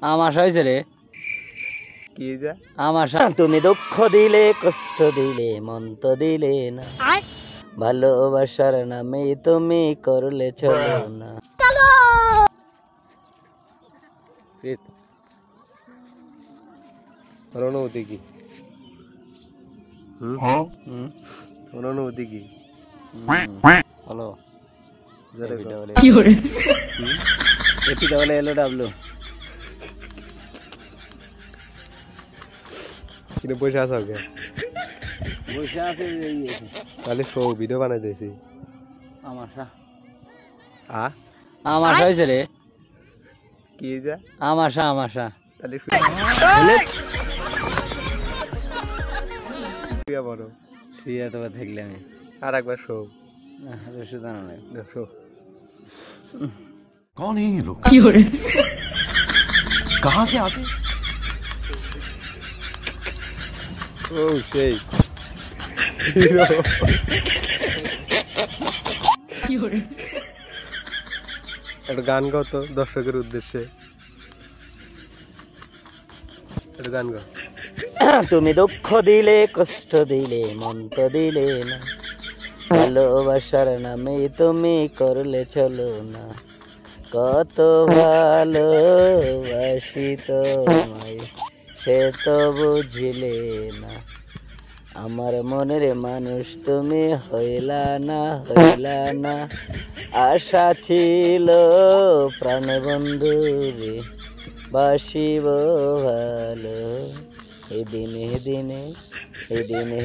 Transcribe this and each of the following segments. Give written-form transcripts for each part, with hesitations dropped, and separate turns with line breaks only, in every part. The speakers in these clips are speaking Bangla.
আমার হয়েছে রে
কি যা
আমার তুমি দুঃখ দিলে কষ্ট দিলে মন তো দিলে না ভালোবাসার নামে তুমি করলে চলো না
তোর অনুভূতি কি তোর অনুভূতি কি
হলো
জোরে
এলো ডাবলু
কিনে বসে আছো কে
বসে আছে
তাহলে শো ভিডিও বানাই দিয়েছি
আমার হয়েছে রে
কি যা
আমাশা
তাহলে শুয়ে বড়
শুয়ে তো থাকলে আমি
আর একবার শো
সুদান
শো
कौन है ये लोग कहाँ से आते
ও সেই একটা গান গাও তো দর্শকের উদ্দেশ্যে একটা গান গাও
তুমি দুঃখ দিলে কষ্ট দিলে মন তো দিলে না ভালোবাসার নামে তুমি করলে চলো না কত ভালোবাসি তোমায় সে তো বুঝিলে না আমার মনের মানুষ তুমি হইলা না আশা ছিল প্রাণ বন্ধু রে বাসিব ভালো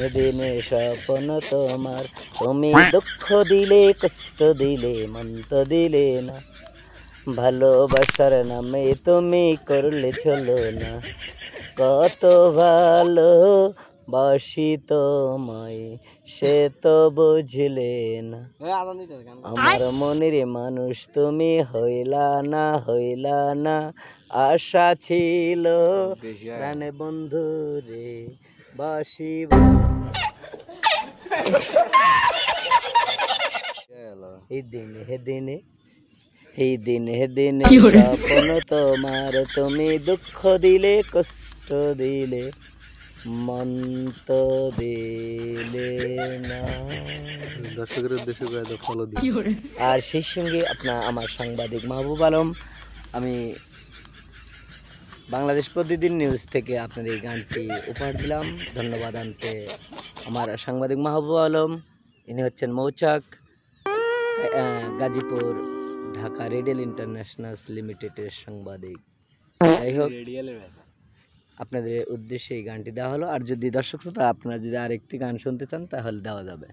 দিনে স্বপ্ন তোমার তুমি দুঃখ দিলে কষ্ট দিলে মন তো দিলে না ভালোবাসার নামে তুমি করলে চলো না কত ভালো বাসি তোমায় সে তো বুঝলে না আমার মনের মানুষ তুমি হইলা না আশা ছিল প্রাণ বন্ধু রে বাসিব এই দিনে স্বপ্ন তোমার তুমি দুঃখ দিলে কষ্ট দিলে মন তো দিলে না
দর্শকের উদ্দেশ্যে ফলো দিই
আর সেই সঙ্গে আমার সাংবাদিক মাহবুব আলম আমি বাংলাদেশ প্রতিদিন নিউজ থেকে আপনার এই গানটি উপহার দিলাম ধন্যবাদ আনতে আমার সাংবাদিক মাহবুব আলম ইনি হচ্ছেন মৌচাক গাজীপুর ঢাকা রেডিয়াল ইন্টারন্যাশনাল লিমিটেডের সাংবাদিক যাই হোক আপনাদের উদ্দেশ্যে এই গানটি দেওয়া হলো আর যদি দর্শক শ্রোতা আপনারা যদি আরেকটি গান শুনতে চান তাহলে দেওয়া যাবে